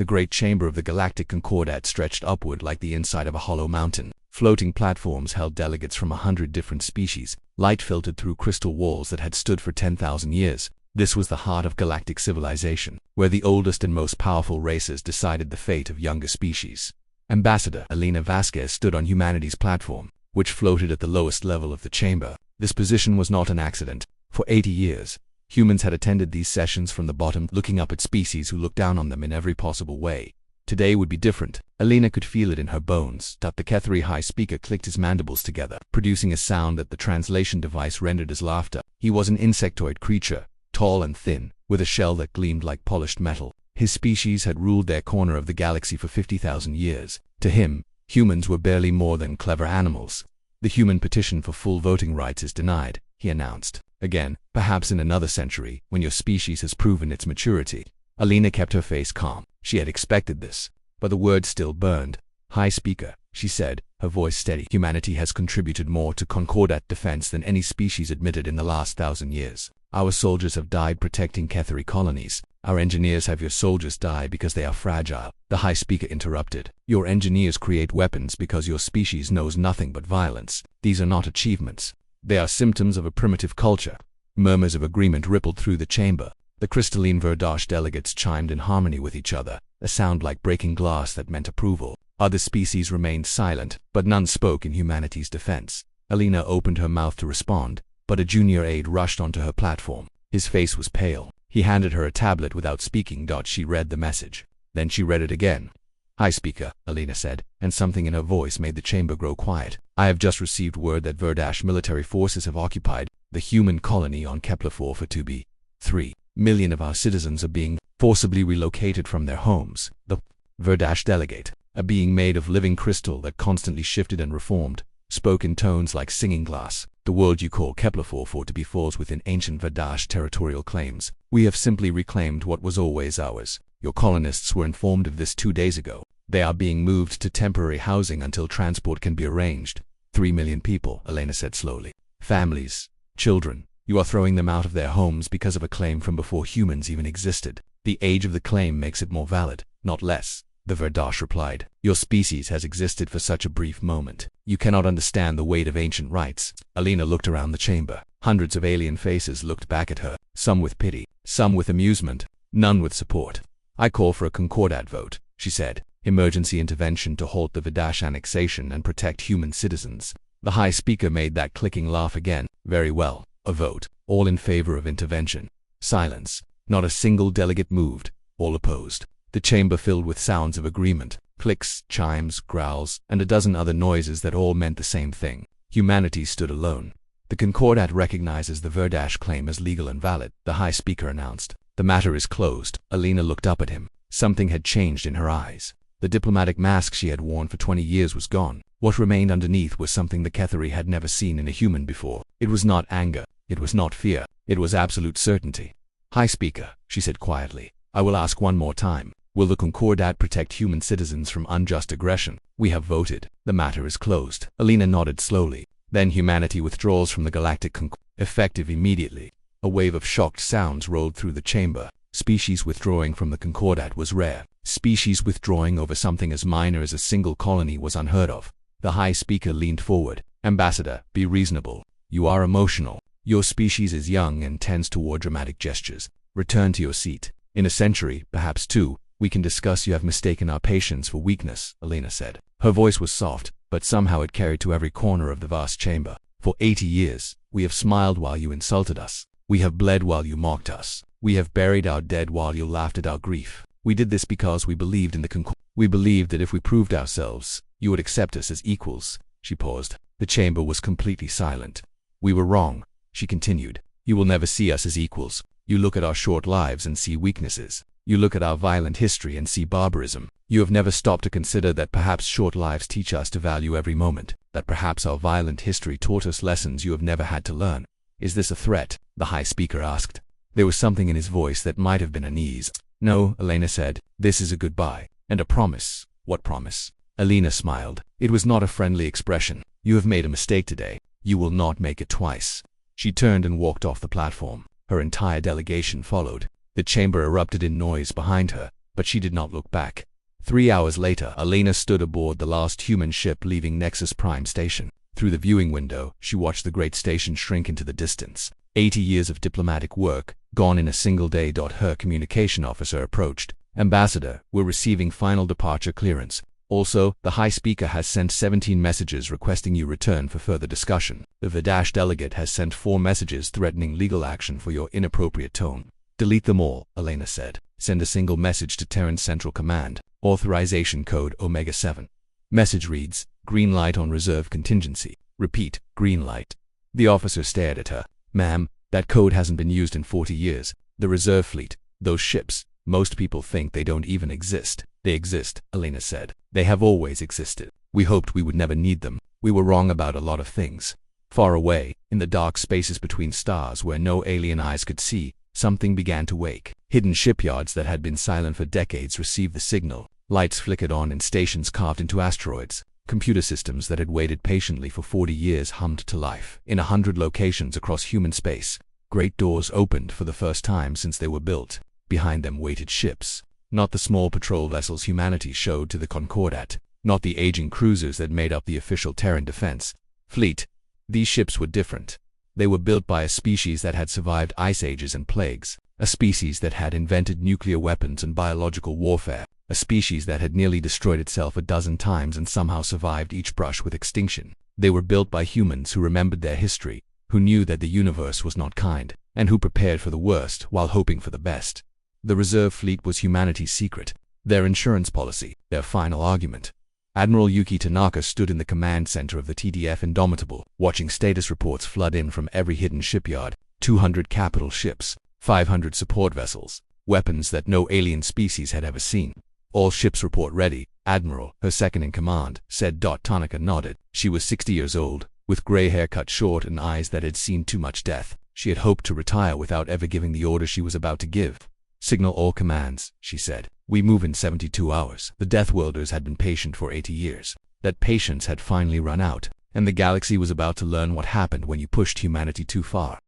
The great chamber of the Galactic Concordat stretched upward like the inside of a hollow mountain. Floating platforms held delegates from 100 different species. Light filtered through crystal walls that had stood for 10,000 years. This was the heart of galactic civilization, where the oldest and most powerful races decided the fate of younger species. Ambassador Elena Vasquez stood on humanity's platform, which floated at the lowest level of the chamber. This position was not an accident. For 80 years, humans had attended these sessions from the bottom, looking up at species who looked down on them in every possible way. Today would be different. Elena could feel it in her bones. The Kethri high speaker clicked his mandibles together, producing a sound that the translation device rendered as laughter. He was an insectoid creature, tall and thin, with a shell that gleamed like polished metal. His species had ruled their corner of the galaxy for 50,000 years. To him, humans were barely more than clever animals. The human petition for full voting rights is denied, he announced. Again, perhaps in another century, when your species has proven its maturity. Elena kept her face calm. She had expected this, but the words still burned. High Speaker, she said, her voice steady. Humanity has contributed more to Concordat defense than any species admitted in the last 1,000 years. Our soldiers have died protecting Kethri colonies. Our engineers have your soldiers die because they are fragile. The High Speaker interrupted. Your engineers create weapons because your species knows nothing but violence. These are not achievements. They are symptoms of a primitive culture. Murmurs of agreement rippled through the chamber. The crystalline Verdash delegates chimed in harmony with each other, a sound like breaking glass that meant approval. Other species remained silent, but none spoke in humanity's defense. Elena opened her mouth to respond, but a junior aide rushed onto her platform. His face was pale. He handed her a tablet without speaking. She read the message. Then she read it again. High Speaker, Elena said, and something in her voice made the chamber grow quiet. I have just received word that Verdash military forces have occupied the human colony on Kepler-4 for 2b. 3 million of our citizens are being forcibly relocated from their homes. The Verdash delegate, a being made of living crystal that constantly shifted and reformed, spoke in tones like singing glass. The world you call Kepler-4 to be falls within ancient Verdash territorial claims. We have simply reclaimed what was always ours. Your colonists were informed of this 2 days ago. They are being moved to temporary housing until transport can be arranged. 3 million people, Elena said slowly. Families, children. You are throwing them out of their homes because of a claim from before humans even existed. The age of the claim makes it more valid, not less, the Verdash replied. Your species has existed for such a brief moment. You cannot understand the weight of ancient rights. Elena looked around the chamber. Hundreds of alien faces looked back at her, some with pity, some with amusement, none with support. I call for a Concordat vote, she said. Emergency intervention to halt the Verdash annexation and protect human citizens. The High Speaker made that clicking laugh again. Very well. A vote. All in favor of intervention. Silence. Not a single delegate moved. All opposed. The chamber filled with sounds of agreement. Clicks, chimes, growls, and a dozen other noises that all meant the same thing. Humanity stood alone. The Concordat recognizes the Verdash claim as legal and valid, the High Speaker announced. The matter is closed. Elena looked up at him. Something had changed in her eyes. The diplomatic mask she had worn for 20 years was gone. What remained underneath was something the Kethri had never seen in a human before. It was not anger. It was not fear. It was absolute certainty. High Speaker, she said quietly, I will ask one more time. Will the Concordat protect human citizens from unjust aggression? We have voted. The matter is closed. Elena nodded slowly. Then humanity withdraws from the Galactic Concordat. Effective immediately. A wave of shocked sounds rolled through the chamber. Species withdrawing from the Concordat was rare. Species withdrawing over something as minor as a single colony was unheard of. The High Speaker leaned forward. Ambassador, be reasonable. You are emotional. Your species is young and tends toward dramatic gestures. Return to your seat. In a century, perhaps 2, we can discuss. You have mistaken our patience for weakness, Elena said. Her voice was soft, but somehow it carried to every corner of the vast chamber. For 80 years, we have smiled while you insulted us. We have bled while you mocked us. We have buried our dead while you laughed at our grief. We did this because we believed in the Concordat. We believed that if we proved ourselves, you would accept us as equals. She paused. The chamber was completely silent. We were wrong, she continued. You will never see us as equals. You look at our short lives and see weaknesses. You look at our violent history and see barbarism. You have never stopped to consider that perhaps short lives teach us to value every moment, that perhaps our violent history taught us lessons you have never had to learn. Is this a threat? The High Speaker asked. There was something in his voice that might have been unease. No, Elena said. This is a goodbye. And a promise. What promise? Elena smiled. It was not a friendly expression. You have made a mistake today. You will not make it twice. She turned and walked off the platform. Her entire delegation followed. The chamber erupted in noise behind her. but she did not look back. 3 hours later, Elena stood aboard the last human ship leaving Nexus Prime Station. Through the viewing window, she watched the great station shrink into the distance. 80 years of diplomatic work, gone in a single day. Her communication officer approached. Ambassador, we're receiving final departure clearance. Also, the High Speaker has sent 17 messages requesting you return for further discussion. The Vidash delegate has sent 4 messages threatening legal action for your inappropriate tone. Delete them all, Elena said. Send a single message to Terran Central Command. Authorization code Omega-7. Message reads, green light on reserve contingency. Repeat, green light. The officer stared at her. Ma'am, that code hasn't been used in 40 years. The reserve fleet, those ships, most people think they don't even exist. They exist, Elena said. They have always existed. We hoped we would never need them. We were wrong about a lot of things. Far away, in the dark spaces between stars where no alien eyes could see, something began to wake. Hidden shipyards that had been silent for decades received the signal. Lights flickered on in stations carved into asteroids. Computer systems that had waited patiently for 40 years hummed to life. In 100 locations across human space, great doors opened for the first time since they were built. Behind them waited ships. Not the small patrol vessels humanity showed to the Concordat. Not the aging cruisers that made up the official Terran defense fleet. These ships were different. They were built by a species that had survived ice ages and plagues. A species that had invented nuclear weapons and biological warfare. A species that had nearly destroyed itself a dozen times and somehow survived each brush with extinction. They were built by humans who remembered their history, who knew that the universe was not kind, and who prepared for the worst while hoping for the best. The reserve fleet was humanity's secret, their insurance policy, their final argument. Admiral Yuki Tanaka stood in the command center of the TDF Indomitable, watching status reports flood in from every hidden shipyard. 200 capital ships, 500 support vessels, weapons that no alien species had ever seen. All ships report ready, Admiral, her second-in-command, said. Tanaka nodded. She was 60 years old, with gray hair cut short and eyes that had seen too much death. She had hoped to retire without ever giving the order she was about to give. Signal all commands, she said. We move in 72 hours. The Deathworlders had been patient for 80 years. That patience had finally run out, and the galaxy was about to learn what happened when you pushed humanity too far.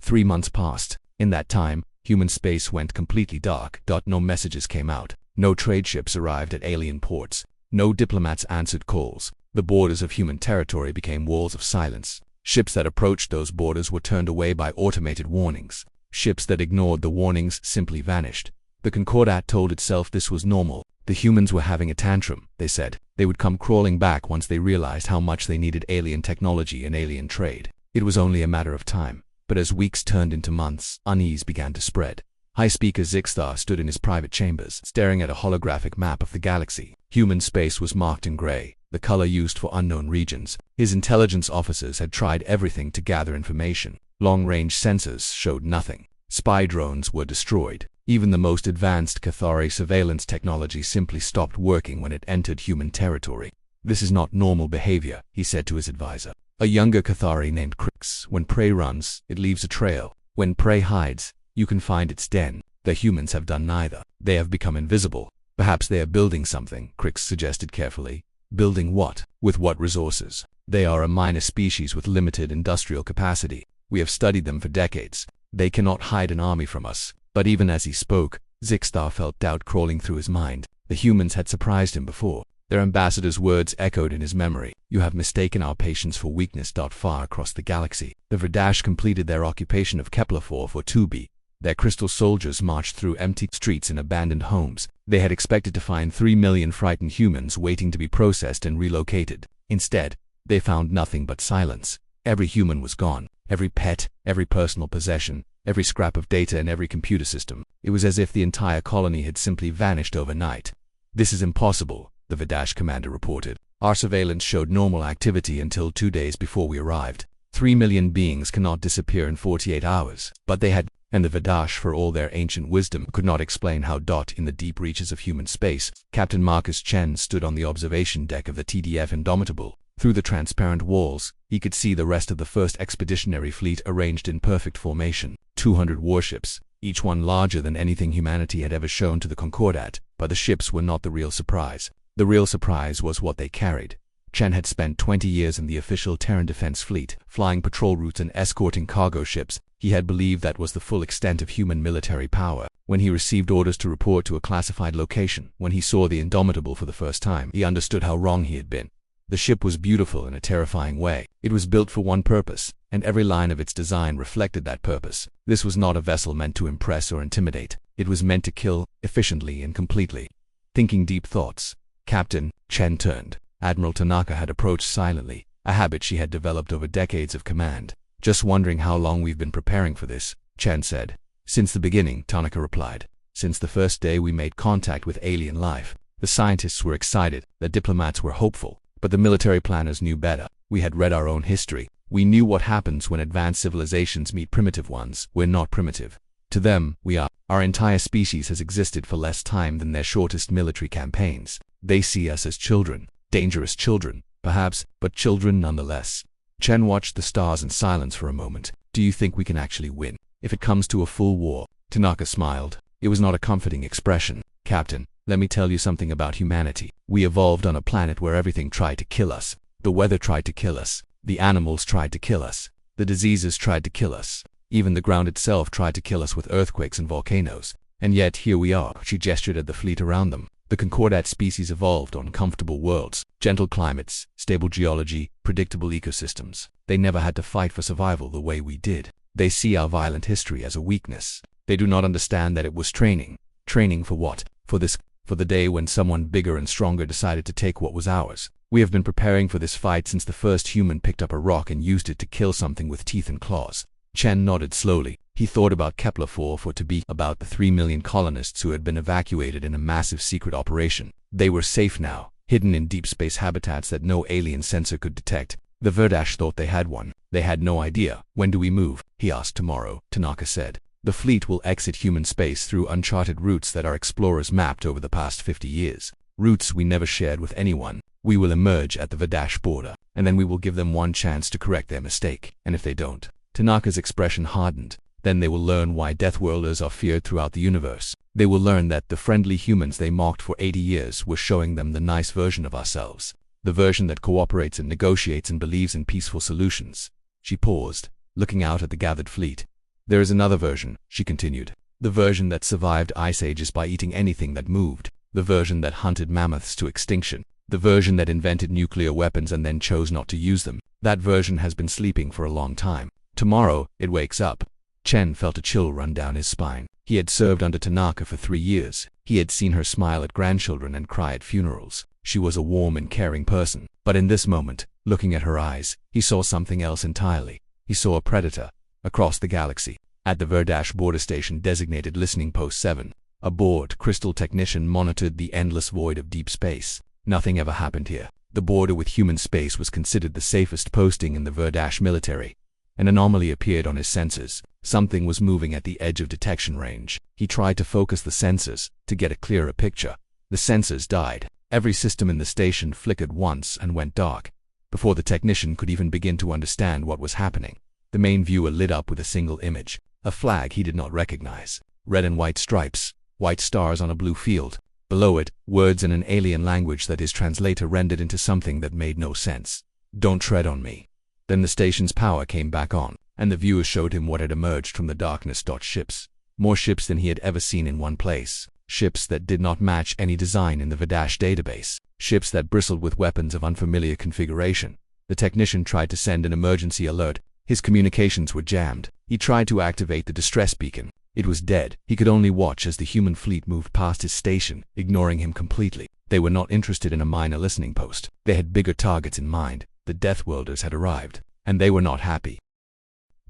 3 months passed. In that time, human space went completely dark. No messages came out. No trade ships arrived at alien ports. No diplomats answered calls. The borders of human territory became walls of silence. Ships that approached those borders were turned away by automated warnings. Ships that ignored the warnings simply vanished. The Concordat told itself this was normal. The humans were having a tantrum, they said. They would come crawling back once they realized how much they needed alien technology and alien trade. It was only a matter of time. But as weeks turned into months, unease began to spread. High Speaker Zixstar stood in his private chambers, staring at a holographic map of the galaxy. Human space was marked in gray, the color used for unknown regions. His intelligence officers had tried everything to gather information. Long-range sensors showed nothing. Spy drones were destroyed. Even the most advanced Cathari surveillance technology simply stopped working when it entered human territory. This is not normal behavior, he said to his advisor. A younger Cathari named Crix. When prey runs, it leaves a trail. When prey hides, you can find its den. The humans have done neither. They have become invisible. Perhaps they are building something, Crix suggested carefully. Building what? With what resources? They are a minor species with limited industrial capacity. We have studied them for decades. They cannot hide an army from us. But even as he spoke, Zixstar felt doubt crawling through his mind. The humans had surprised him before. Their ambassador's words echoed in his memory. You have mistaken our patience for weakness. Far across the galaxy, the Verdash completed their occupation of Kepler-4 for 2B. Their crystal soldiers marched through empty streets and abandoned homes. They had expected to find 3 million frightened humans waiting to be processed and relocated. Instead, they found nothing but silence. Every human was gone. Every pet, every personal possession, every scrap of data and every computer system. It was as if the entire colony had simply vanished overnight. This is impossible, the Vidash commander reported. Our surveillance showed normal activity until 2 days before we arrived. 3 million beings cannot disappear in 48 hours. But they had, and the Vidash, for all their ancient wisdom, could not explain how. In the deep reaches of human space, Captain Marcus Chen stood on the observation deck of the TDF Indomitable. Through the transparent walls, he could see the rest of the first expeditionary fleet arranged in perfect formation. 200 warships, each one larger than anything humanity had ever shown to the Concordat. But the ships were not the real surprise. The real surprise was what they carried. Chen had spent 20 years in the official Terran Defense Fleet, flying patrol routes and escorting cargo ships. He had believed that was the full extent of human military power. When he received orders to report to a classified location, when he saw the Indomitable for the first time, he understood how wrong he had been. The ship was beautiful in a terrifying way. It was built for one purpose, and every line of its design reflected that purpose. This was not a vessel meant to impress or intimidate. It was meant to kill, efficiently and completely. Thinking deep thoughts, Captain Chen turned. Admiral Tanaka had approached silently, a habit she had developed over decades of command. Just wondering how long we've been preparing for this, Chen said. Since the beginning, Tanaka replied. Since the first day we made contact with alien life. The scientists were excited, the diplomats were hopeful, but the military planners knew better. We had read our own history. We knew what happens when advanced civilizations meet primitive ones. We're not primitive. To them, we are. Our entire species has existed for less time than their shortest military campaigns. They see us as children. Dangerous children, perhaps, but children nonetheless. Chen watched the stars in silence for a moment. Do you think we can actually win? If it comes to a full war? Tanaka smiled. It was not a comforting expression. Captain, let me tell you something about humanity. We evolved on a planet where everything tried to kill us. The weather tried to kill us. The animals tried to kill us. The diseases tried to kill us. Even the ground itself tried to kill us with earthquakes and volcanoes. And yet here we are. She gestured at the fleet around them. The Concordat species evolved on comfortable worlds, gentle climates, stable geology, predictable ecosystems. They never had to fight for survival the way we did. They see our violent history as a weakness. They do not understand that it was training. Training for what? For the day when someone bigger and stronger decided to take what was ours. We have been preparing for this fight since the first human picked up a rock and used it to kill something with teeth and claws. Chen nodded slowly. He thought about Kepler-4 for to be about the 3 million colonists who had been evacuated in a massive secret operation. They were safe now, hidden in deep space habitats that no alien sensor could detect. The Verdash thought they had one. They had no idea. When do we move? He asked. Tomorrow, Tanaka said. The fleet will exit human space through uncharted routes that our explorers mapped over the past 50 years. Routes we never shared with anyone. We will emerge at the Verdash border, and then we will give them one chance to correct their mistake. And if they don't, Tanaka's expression hardened. Then they will learn why Deathworlders are feared throughout the universe. They will learn that the friendly humans they mocked for 80 years were showing them the nice version of ourselves. The version that cooperates and negotiates and believes in peaceful solutions. She paused, looking out at the gathered fleet. There is another version, she continued. The version that survived ice ages by eating anything that moved. The version that hunted mammoths to extinction. The version that invented nuclear weapons and then chose not to use them. That version has been sleeping for a long time. Tomorrow, it wakes up. Chen felt a chill run down his spine. He had served under Tanaka for 3 years. He had seen her smile at grandchildren and cry at funerals. She was a warm and caring person. But in this moment, looking at her eyes, he saw something else entirely. He saw a predator. Across the galaxy, at the Verdash border station designated Listening Post 7, a bored, crystal technician monitored the endless void of deep space. Nothing ever happened here. The border with human space was considered the safest posting in the Verdash military. An anomaly appeared on his sensors. Something was moving at the edge of detection range. He tried to focus the sensors, to get a clearer picture. The sensors died. Every system in the station flickered once and went dark. Before the technician could even begin to understand what was happening, the main viewer lit up with a single image. A flag he did not recognize. Red and white stripes. White stars on a blue field. Below it, words in an alien language that his translator rendered into something that made no sense. Don't tread on me. Then the station's power came back on, and the viewer showed him what had emerged from the darkness. Ships. More ships than he had ever seen in one place. Ships that did not match any design in the Verdash database. Ships that bristled with weapons of unfamiliar configuration. The technician tried to send an emergency alert. His communications were jammed. He tried to activate the distress beacon. It was dead. He could only watch as the human fleet moved past his station, ignoring him completely. They were not interested in a minor listening post. They had bigger targets in mind. The Deathworlders had arrived, and they were not happy.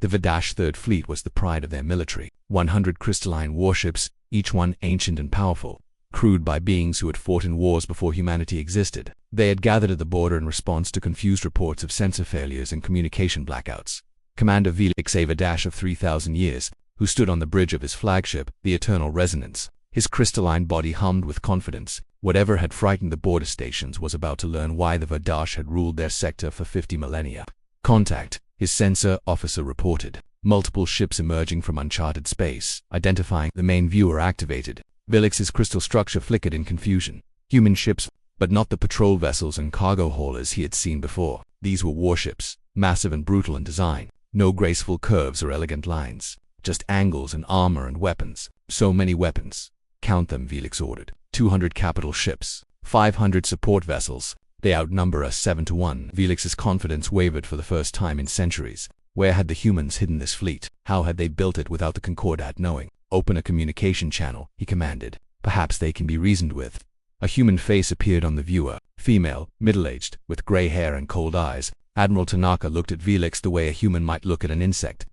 The Verdash Third Fleet was the pride of their military. 100 crystalline warships, each one ancient and powerful, crewed by beings who had fought in wars before humanity existed. They had gathered at the border in response to confused reports of sensor failures and communication blackouts. Commander Velix, a Verdash of 3,000 years, who stood on the bridge of his flagship, the Eternal Resonance. His crystalline body hummed with confidence. Whatever had frightened the border stations was about to learn why the Verdash had ruled their sector for 50 millennia. Contact, his sensor officer reported. Multiple ships emerging from uncharted space. Identifying the main viewer activated. Velix's crystal structure flickered in confusion. Human ships, but not the patrol vessels and cargo haulers he had seen before. These were warships, massive and brutal in design. No graceful curves or elegant lines. Just angles and armor and weapons. So many weapons. Count them, Felix ordered. 200 capital ships. 500 support vessels. They outnumber us 7-1. Felix's confidence wavered for the first time in centuries. Where had the humans hidden this fleet? How had they built it without the Concordat knowing? Open a communication channel, he commanded. Perhaps they can be reasoned with. A human face appeared on the viewer. Female, middle-aged, with gray hair and cold eyes. Admiral Tanaka looked at Felix the way a human might look at an insect.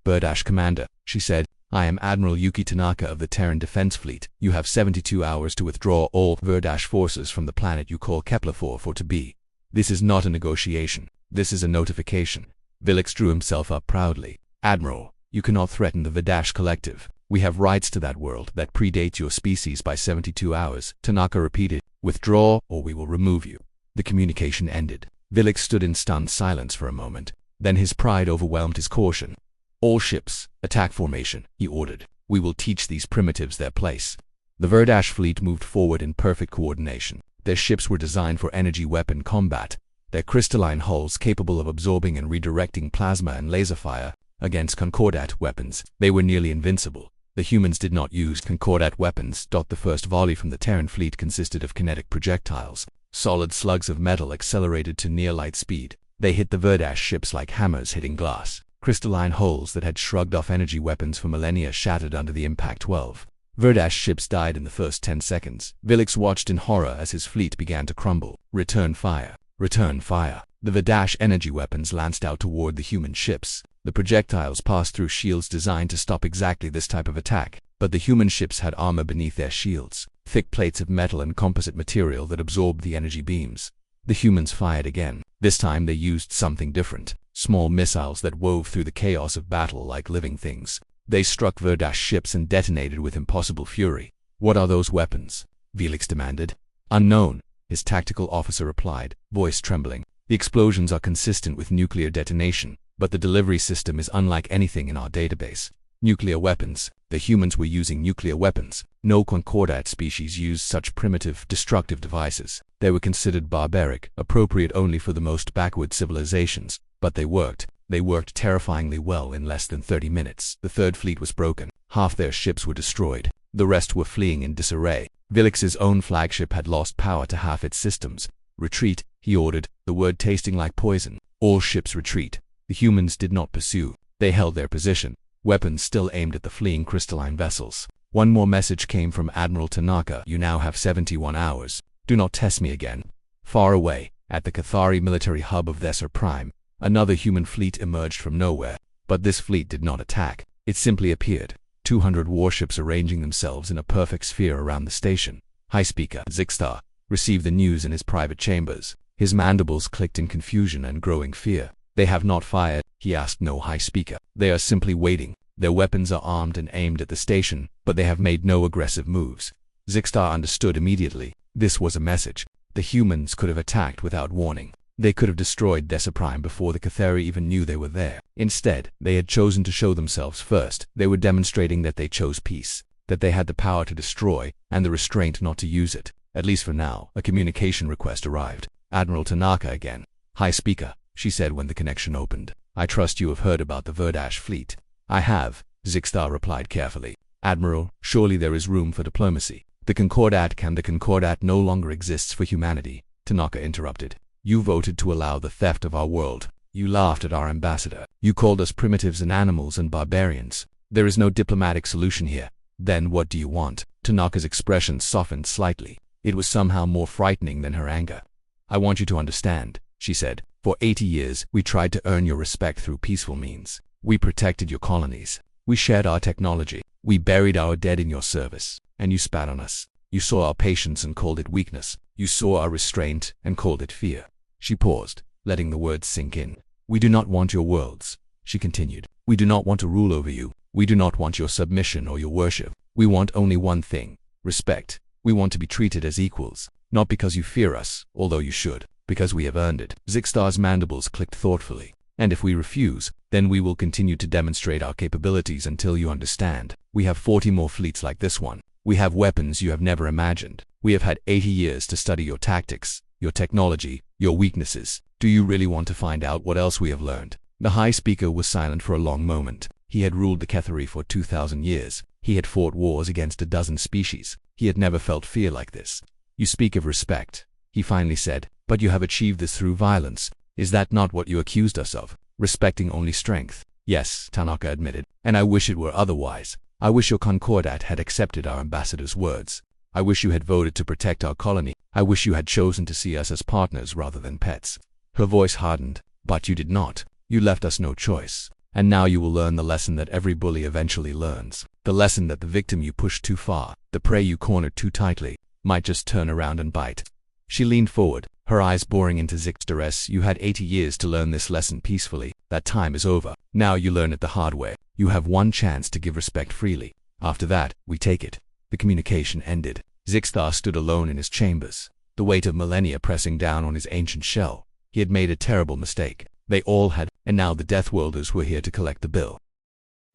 Commander, she said. I am Admiral Yuki Tanaka of the Terran Defense Fleet. You have 72 hours to withdraw all forces from the planet you call Kepler-4 for to be. This is not a negotiation. This is a notification. Felix drew himself up proudly. Admiral, you cannot threaten the Verdash Collective. We have rights to that world that predates your species by 72 hours. Tanaka repeated. Withdraw, or we will remove you. The communication ended. Felix stood in stunned silence for a moment. Then his pride overwhelmed his caution. All ships, attack formation, he ordered. We will teach these primitives their place. The Verdash fleet moved forward in perfect coordination. Their ships were designed for energy weapon combat. Their crystalline hulls capable of absorbing and redirecting plasma and laser fire. Against Concordat weapons, they were nearly invincible. The humans did not use Concordat weapons. The first volley from the Terran fleet consisted of kinetic projectiles. Solid slugs of metal accelerated to near-light speed. They hit the Verdash ships like hammers hitting glass. Crystalline hulls that had shrugged off energy weapons for millennia shattered under the impact. 12 Verdash ships died in the first 10 seconds. Felix watched in horror as his fleet began to crumble. Return fire. Return fire. The Verdash energy weapons lanced out toward the human ships. The projectiles passed through shields designed to stop exactly this type of attack. But the human ships had armor beneath their shields. Thick plates of metal and composite material that absorbed the energy beams. The humans fired again. This time they used something different. Small missiles that wove through the chaos of battle like living things. They struck Verdash ships and detonated with impossible fury. What are those weapons? Felix demanded. Unknown, his tactical officer replied, voice trembling. The explosions are consistent with nuclear detonation, but the delivery system is unlike anything in our database. Nuclear weapons. The humans were using nuclear weapons. No Concordat species used such primitive, destructive devices. They were considered barbaric, appropriate only for the most backward civilizations. But they worked. They worked terrifyingly well in less than 30 minutes. The third fleet was broken. Half their ships were destroyed. The rest were fleeing in disarray. Felix's own flagship had lost power to half its systems. Retreat, he ordered, the word tasting like poison. All ships retreat. The humans did not pursue. They held their position. Weapons still aimed at the fleeing crystalline vessels. One more message came from Admiral Tanaka. You now have 71 hours. Do not test me again. Far away, at the Cathari military hub of Thesser Prime, another human fleet emerged from nowhere. But this fleet did not attack. It simply appeared. 200 warships arranging themselves in a perfect sphere around the station. High Speaker Zixtar received the news in his private chambers. His mandibles clicked in confusion and growing fear. They have not fired, he asked. No, High Speaker. They are simply waiting. Their weapons are armed and aimed at the station, but they have made no aggressive moves. Zixtar understood immediately. This was a message. The humans could have attacked without warning. They could have destroyed Thesser Prime before the Cathari even knew they were there. Instead, they had chosen to show themselves first. They were demonstrating that they chose peace, that they had the power to destroy, and the restraint not to use it. At least for now. A communication request arrived. Admiral Tanaka again. High Speaker, she said when the connection opened. I trust you have heard about the Verdash fleet. I have, Zixtar replied carefully. Admiral, surely there is room for diplomacy. The Concordat no longer exists for humanity, Tanaka interrupted. You voted to allow the theft of our world. You laughed at our ambassador. You called us primitives and animals and barbarians. There is no diplomatic solution here. Then what do you want? Tanaka's expression softened slightly. It was somehow more frightening than her anger. I want you to understand, she said. For 80 years, we tried to earn your respect through peaceful means. We protected your colonies. We shared our technology. We buried our dead in your service. And you spat on us. You saw our patience and called it weakness. You saw our restraint and called it fear. She paused, letting the words sink in. We do not want your worlds, she continued. We do not want to rule over you. We do not want your submission or your worship. We want only one thing, respect. We want to be treated as equals, not because you fear us, although you should, because we have earned it. Zixtar's mandibles clicked thoughtfully. And if we refuse, then we will continue to demonstrate our capabilities until you understand. We have 40 more fleets like this one. We have weapons you have never imagined. We have had 80 years to study your tactics, your technology, your weaknesses. Do you really want to find out what else we have learned? The High Speaker was silent for a long moment. He had ruled the Cathari for 2,000 years. He had fought wars against a dozen species. He had never felt fear like this. "You speak of respect," he finally said, "but you have achieved this through violence. Is that not what you accused us of? Respecting only strength?" "Yes," Tanaka admitted, "and I wish it were otherwise. I wish your Concordat had accepted our ambassador's words. I wish you had voted to protect our colony. I wish you had chosen to see us as partners rather than pets." Her voice hardened. "But you did not. You left us no choice. And now you will learn the lesson that every bully eventually learns. The lesson that the victim you pushed too far, the prey you cornered too tightly, might just turn around and bite." She leaned forward, her eyes boring into Zik's dress. "You had 80 years to learn this lesson peacefully. That time is over. Now you learn it the hard way. You have one chance to give respect freely. After that, we take it." The communication ended. Zixstar stood alone in his chambers, the weight of millennia pressing down on his ancient shell. He had made a terrible mistake. They all had, and now the Deathworlders were here to collect the bill.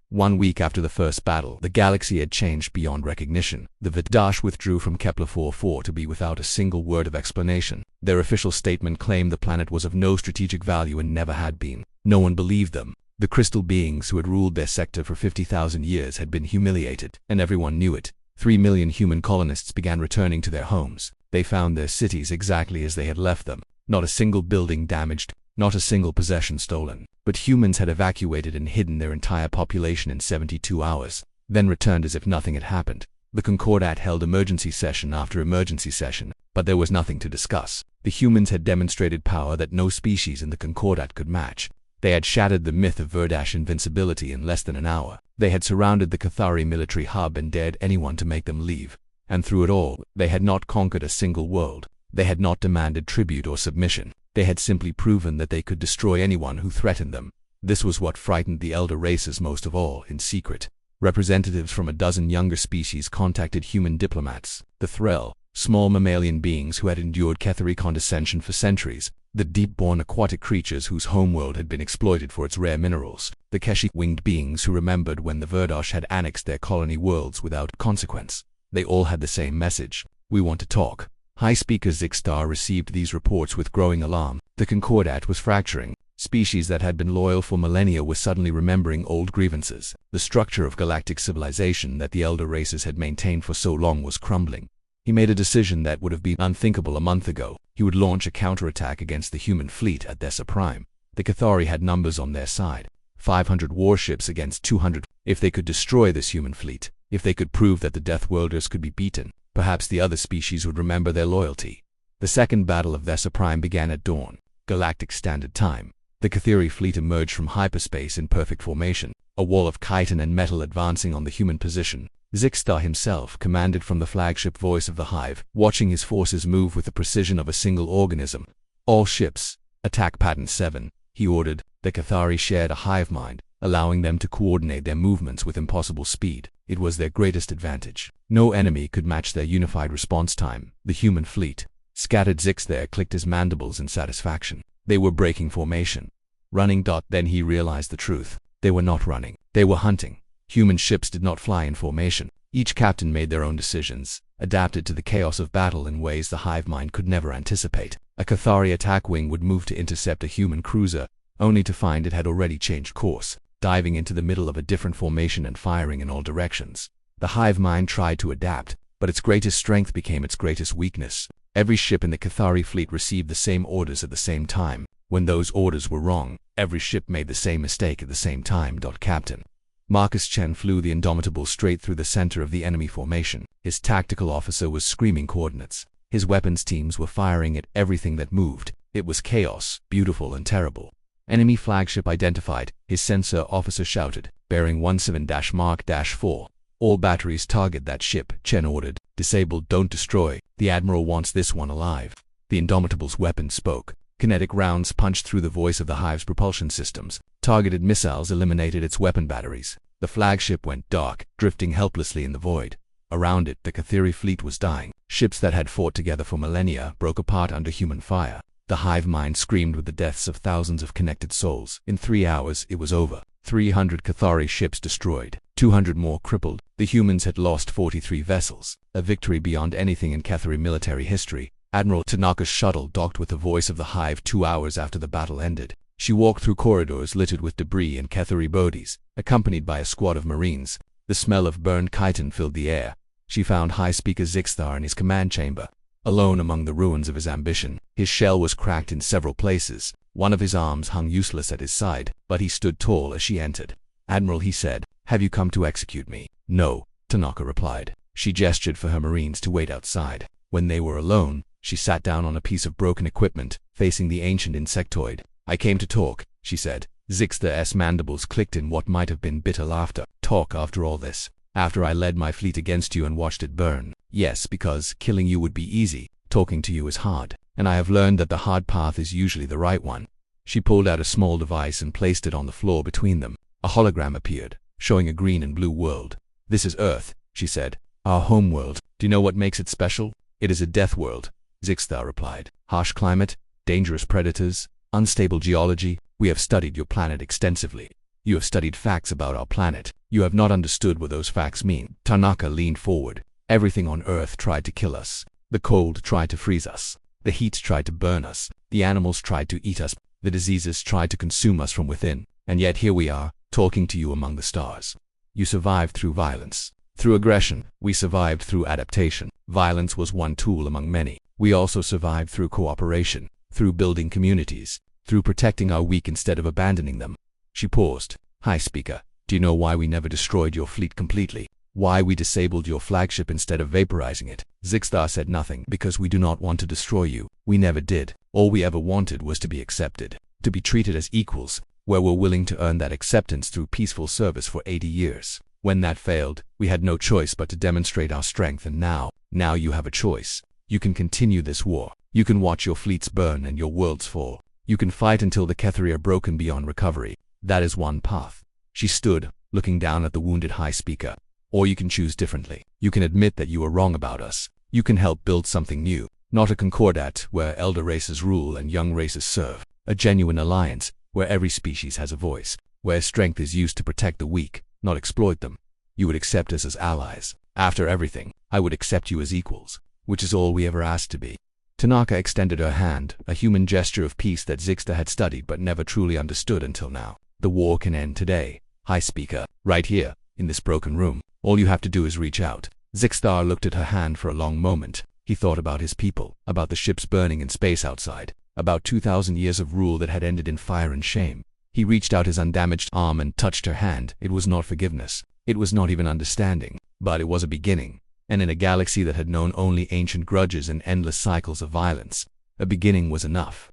1 week after the first battle, the galaxy had changed beyond recognition. The Vidash withdrew from Kepler 4-4 to be without a single word of explanation. Their official statement claimed the planet was of no strategic value and never had been. No one believed them. The crystal beings who had ruled their sector for 50,000 years had been humiliated, and everyone knew it. 3 million human colonists began returning to their homes. They found their cities exactly as they had left them. Not a single building damaged, not a single possession stolen. But humans had evacuated and hidden their entire population in 72 hours, then returned as if nothing had happened. The Concordat held emergency session after emergency session, but there was nothing to discuss. The humans had demonstrated power that no species in the Concordat could match. They had shattered the myth of Verdash invincibility in less than an hour. They had surrounded the Cathari military hub and dared anyone to make them leave. And through it all, they had not conquered a single world. They had not demanded tribute or submission. They had simply proven that they could destroy anyone who threatened them. This was what frightened the elder races most of all, in secret. Representatives from a dozen younger species contacted human diplomats. The Threll, small mammalian beings who had endured Cathari condescension for centuries. The deep-born aquatic creatures whose homeworld had been exploited for its rare minerals. The Keshi winged beings who remembered when the Verdosh had annexed their colony worlds without consequence. They all had the same message. "We want to talk." High Speaker Zixstar received these reports with growing alarm. The Concordat was fracturing. Species that had been loyal for millennia were suddenly remembering old grievances. The structure of galactic civilization that the elder races had maintained for so long was crumbling. He made a decision that would have been unthinkable a month ago. He would launch a counterattack against the human fleet at Thessa Prime. The Cathari had numbers on their side. 500 warships against 200. If they could destroy this human fleet, if they could prove that the Deathworlders could be beaten, perhaps the other species would remember their loyalty. The second battle of Thessa Prime began at dawn, Galactic Standard Time. The Cathari fleet emerged from hyperspace in perfect formation, a wall of chitin and metal advancing on the human position. Zixstar himself commanded from the flagship voice of the Hive, watching his forces move with the precision of a single organism. "All ships, attack pattern 7, he ordered. The Cathari shared a hive mind, allowing them to coordinate their movements with impossible speed. It was their greatest advantage. No enemy could match their unified response time. The human fleet. Scattered Zix there clicked his mandibles in satisfaction. They were breaking formation. Running. Then he realized the truth. They were not running. They were hunting. Human ships did not fly in formation. Each captain made their own decisions, adapted to the chaos of battle in ways the hive mind could never anticipate. A Cathari attack wing would move to intercept a human cruiser, only to find it had already changed course, diving into the middle of a different formation and firing in all directions. The hive mind tried to adapt, but its greatest strength became its greatest weakness. Every ship in the Cathari fleet received the same orders at the same time. When those orders were wrong, every ship made the same mistake at the same time. Captain Marcus Chen flew the Indomitable straight through the center of the enemy formation. His tactical officer was screaming coordinates. His weapons teams were firing at everything that moved. It was chaos, beautiful and terrible. Enemy flagship identified, his sensor officer shouted. Bearing 17-Mark-4. All batteries target that ship, Chen ordered. Disabled, don't destroy. The Admiral wants this one alive. The Indomitable's weapon spoke. Kinetic rounds punched through the voice of the Hive's propulsion systems. Targeted missiles eliminated its weapon batteries. The flagship went dark, drifting helplessly in the void. Around it, the Cathari fleet was dying. Ships that had fought together for millennia broke apart under human fire. The hive mind screamed with the deaths of thousands of connected souls. In 3 hours, it was over. 300 Cathari ships destroyed, 200 more crippled. The humans had lost 43 vessels, a victory beyond anything in Cathari military history. Admiral Tanaka's shuttle docked with the voice of the Hive 2 hours after the battle ended. She walked through corridors littered with debris and Cathari bodies, accompanied by a squad of Marines. The smell of burned chitin filled the air. She found High Speaker Zixthar in his command chamber, alone among the ruins of his ambition. His shell was cracked in several places. One of his arms hung useless at his side, but he stood tall as she entered. "Admiral," he said, "have you come to execute me?" "No," Tanaka replied. She gestured for her marines to wait outside. When they were alone, she sat down on a piece of broken equipment, facing the ancient insectoid. "I came to talk," she said. Zixthar's mandibles clicked in what might have been bitter laughter. "Talk after all this? After I led my fleet against you and watched it burn?" "Yes, because killing you would be easy. Talking to you is hard. And I have learned that the hard path is usually the right one." She pulled out a small device and placed it on the floor between them. A hologram appeared, showing a green and blue world. "This is Earth," she said. "Our home world. Do you know what makes it special?" "It is a death world," Zixthar replied. "Harsh climate, dangerous predators, unstable geology. We have studied your planet extensively. You have studied facts about our planet. You have not understood what those facts mean." Tanaka leaned forward. "Everything on Earth tried to kill us. The cold tried to freeze us. The heat tried to burn us. The animals tried to eat us. The diseases tried to consume us from within. And yet here we are, talking to you among the stars. You survived through violence, through aggression. We survived through adaptation. Violence was one tool among many. We also survived through cooperation, through building communities, through protecting our weak instead of abandoning them." She paused. "High Speaker, do you know why we never destroyed your fleet completely? Why we disabled your flagship instead of vaporizing it?" Zixthar said nothing. "Because we do not want to destroy you. We never did. All we ever wanted was to be accepted, to be treated as equals, where we're willing to earn that acceptance through peaceful service for 80 years. When that failed, we had no choice but to demonstrate our strength, and now you have a choice. You can continue this war. You can watch your fleets burn and your worlds fall. You can fight until the Kethri are broken beyond recovery. That is one path." She stood, looking down at the wounded High Speaker. "Or you can choose differently. You can admit that you were wrong about us. You can help build something new. Not a concordat where elder races rule and young races serve. A genuine alliance where every species has a voice, where strength is used to protect the weak, not exploit them. You would accept us as allies. After everything, I would accept you as equals, which is all we ever asked to be." Tanaka extended her hand, a human gesture of peace that Zixta had studied but never truly understood until now. "The war can end today, High Speaker, right here, in this broken room. All you have to do is reach out." Zixtar looked at her hand for a long moment. He thought about his people, about the ships burning in space outside, about 2,000 years of rule that had ended in fire and shame. He reached out his undamaged arm and touched her hand. It was not forgiveness. It was not even understanding. But it was a beginning. And in a galaxy that had known only ancient grudges and endless cycles of violence, a beginning was enough.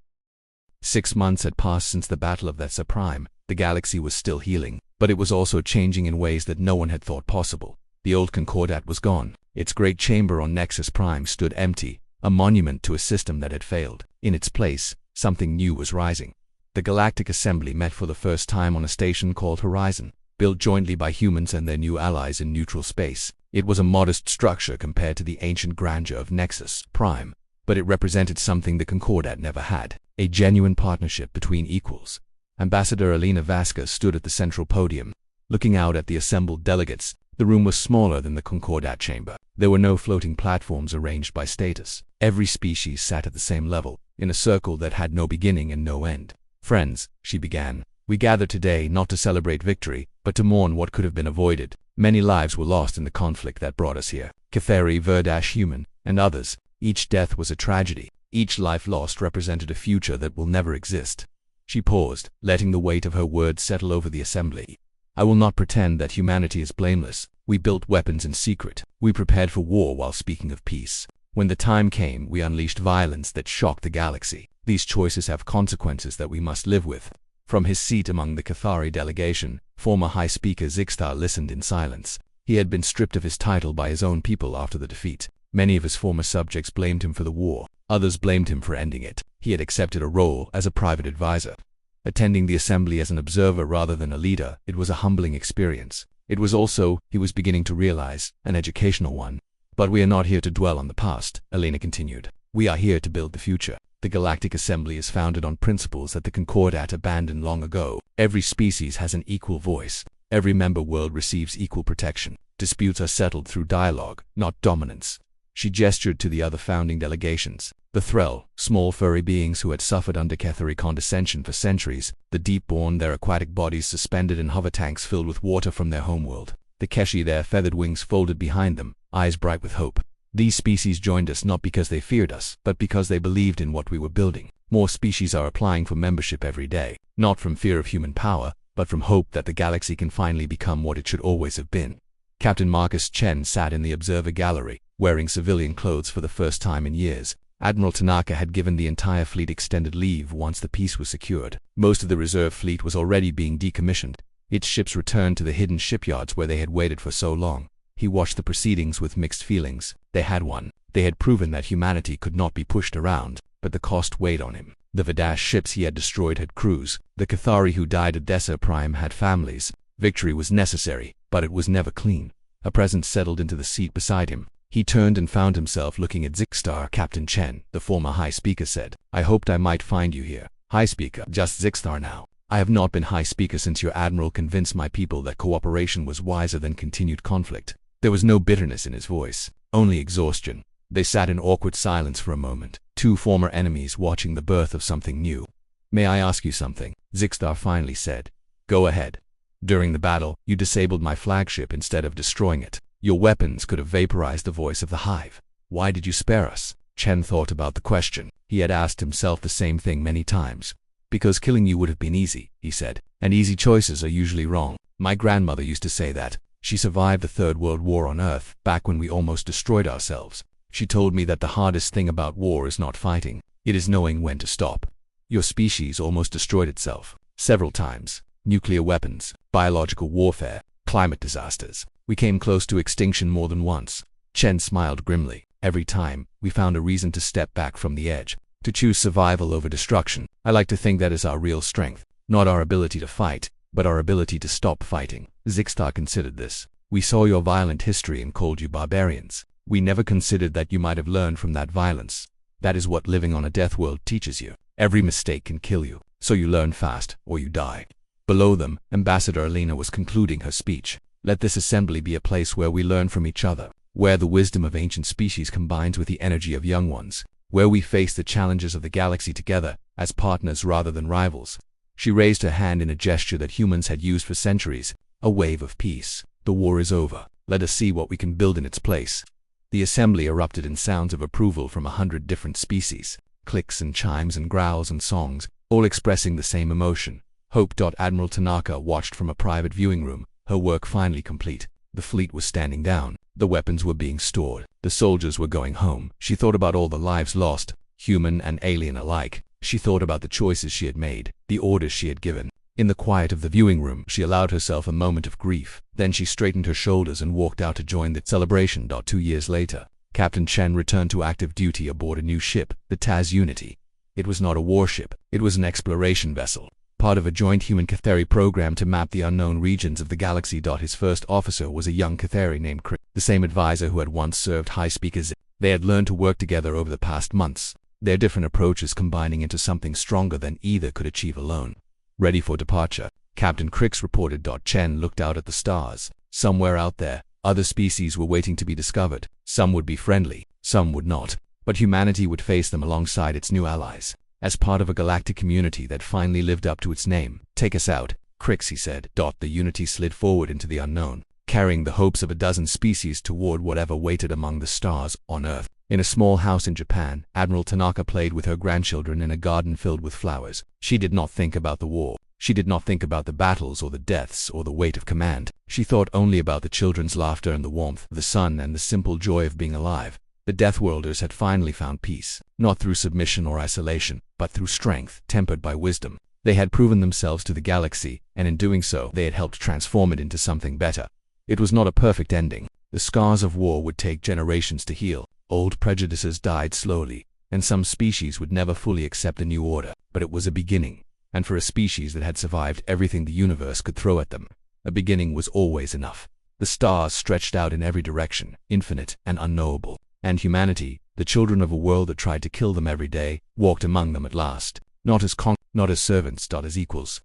6 months had passed since the Battle of Thessa Prime. The galaxy was still healing, but it was also changing in ways that no one had thought possible. The old Concordat was gone. Its great chamber on Nexus Prime stood empty, a monument to a system that had failed. In its place, something new was rising. The Galactic Assembly met for the first time on a station called Horizon, built jointly by humans and their new allies in neutral space. It was a modest structure compared to the ancient grandeur of Nexus Prime, but it represented something the Concordat never had, a genuine partnership between equals. Ambassador Alina Vasquez stood at the central podium, looking out at the assembled delegates. The room was smaller than the Concordat chamber. There were no floating platforms arranged by status. Every species sat at the same level, in a circle that had no beginning and no end. "Friends," she began, "we gather today not to celebrate victory, but to mourn what could have been avoided. Many lives were lost in the conflict that brought us here. Ketheri, Verdash human, and others. Each death was a tragedy. Each life lost represented a future that will never exist." She paused, letting the weight of her words settle over the assembly. "I will not pretend that humanity is blameless. We built weapons in secret. We prepared for war while speaking of peace. When the time came, we unleashed violence that shocked the galaxy. These choices have consequences that we must live with." From his seat among the Cathari delegation, former High Speaker Zixtar listened in silence. He had been stripped of his title by his own people after the defeat. Many of his former subjects blamed him for the war. Others blamed him for ending it. He had accepted a role as a private advisor. Attending the assembly as an observer rather than a leader, it was a humbling experience. It was also, he was beginning to realize, an educational one. "But we are not here to dwell on the past," Elena continued. "We are here to build the future. The Galactic Assembly is founded on principles that the Concordat abandoned long ago. Every species has an equal voice. Every member world receives equal protection. Disputes are settled through dialogue, not dominance." She gestured to the other founding delegations. The Threll, small furry beings who had suffered under Ketheri condescension for centuries, the deep-born, their aquatic bodies suspended in hover tanks filled with water from their homeworld. the Keshi, their feathered wings folded behind them, eyes bright with hope. These species joined us not because they feared us, but because they believed in what we were building. More species are applying for membership every day, not from fear of human power, but from hope that the galaxy can finally become what it should always have been. Captain Marcus Chen sat in the observer gallery, wearing civilian clothes for the first time in years. Admiral Tanaka had given the entire fleet extended leave once the peace was secured. Most of the reserve fleet was already being decommissioned. Its ships returned to the hidden shipyards where they had waited for so long. He watched the proceedings with mixed feelings. They had won. They had proven that humanity could not be pushed around, but the cost weighed on him. The Vidash ships he had destroyed had crews. The Cathari who died at Dessa Prime had families. Victory was necessary, but it was never clean. A presence settled into the seat beside him. He turned and found himself looking at Zixstar. Captain Chen, the former High Speaker, said, "I hoped I might find you here." "High Speaker, just Zixstar now. I have not been High Speaker since your Admiral convinced my people that cooperation was wiser than continued conflict." There was no bitterness in his voice, only exhaustion. They sat in awkward silence for a moment, two former enemies watching the birth of something new. "May I ask you something?" Zixstar finally said. "Go ahead." "During the battle, you disabled my flagship instead of destroying it. Your weapons could have vaporized the voice of the Hive. Why did you spare us?" Chen thought about the question. He had asked himself the same thing many times. "Because killing you would have been easy," he said, "and easy choices are usually wrong. My grandmother used to say that. She survived the Third World War on Earth, back when we almost destroyed ourselves. She told me that the hardest thing about war is not fighting, it is knowing when to stop. Your species almost destroyed itself. Several times. Nuclear weapons, biological warfare, climate disasters. We came close to extinction more than once." Chen smiled grimly. "Every time, we found a reason to step back from the edge, to choose survival over destruction. I like to think that is our real strength, not our ability to fight, but our ability to stop fighting." Zixstar considered this. "We saw your violent history and called you barbarians. We never considered that you might have learned from that violence. That is what living on a death world teaches you. Every mistake can kill you, so you learn fast, or you die." Below them, Ambassador Alina was concluding her speech. "Let this assembly be a place where we learn from each other, where the wisdom of ancient species combines with the energy of young ones, where we face the challenges of the galaxy together, as partners rather than rivals." She raised her hand in a gesture that humans had used for centuries, a wave of peace. "The war is over. Let us see what we can build in its place." The assembly erupted in sounds of approval from 100 different species, clicks and chimes and growls and songs, all expressing the same emotion. Hope. Admiral Tanaka watched from a private viewing room, her work finally complete. The fleet was standing down. The weapons were being stored. The soldiers were going home. She thought about all the lives lost, human and alien alike. She thought about the choices she had made, the orders she had given. In the quiet of the viewing room, she allowed herself a moment of grief. Then she straightened her shoulders and walked out to join the celebration. 2 years later, Captain Chen returned to active duty aboard a new ship, the Taz Unity. It was not a warship. It was an exploration vessel, part of a joint human-Cathari program to map the unknown regions of the galaxy. His first officer was a young Cathari named Chris, the same advisor who had once served High Speaker Z. They had learned to work together over the past months, their different approaches combining into something stronger than either could achieve alone. Ready for departure, Captain Crix reported. Chen looked out at the stars. Somewhere out there, other species were waiting to be discovered. Some would be friendly, some would not, but humanity would face them alongside its new allies, as part of a galactic community that finally lived up to its name. "Take us out, Crix," he said. The Unity slid forward into the unknown, carrying the hopes of a dozen species toward whatever waited among the stars on Earth. In a small house in Japan, Admiral Tanaka played with her grandchildren in a garden filled with flowers. She did not think about the war. She did not think about the battles or the deaths or the weight of command. She thought only about the children's laughter and the warmth of the sun and the simple joy of being alive. The Deathworlders had finally found peace, not through submission or isolation, but through strength, tempered by wisdom. They had proven themselves to the galaxy, and in doing so, they had helped transform it into something better. It was not a perfect ending. The scars of war would take generations to heal. Old prejudices died slowly, and some species would never fully accept the new order. But it was a beginning, and for a species that had survived everything the universe could throw at them, a beginning was always enough. The stars stretched out in every direction, infinite and unknowable, and humanity, the children of a world that tried to kill them every day, walked among them at last, not as servants, as equals.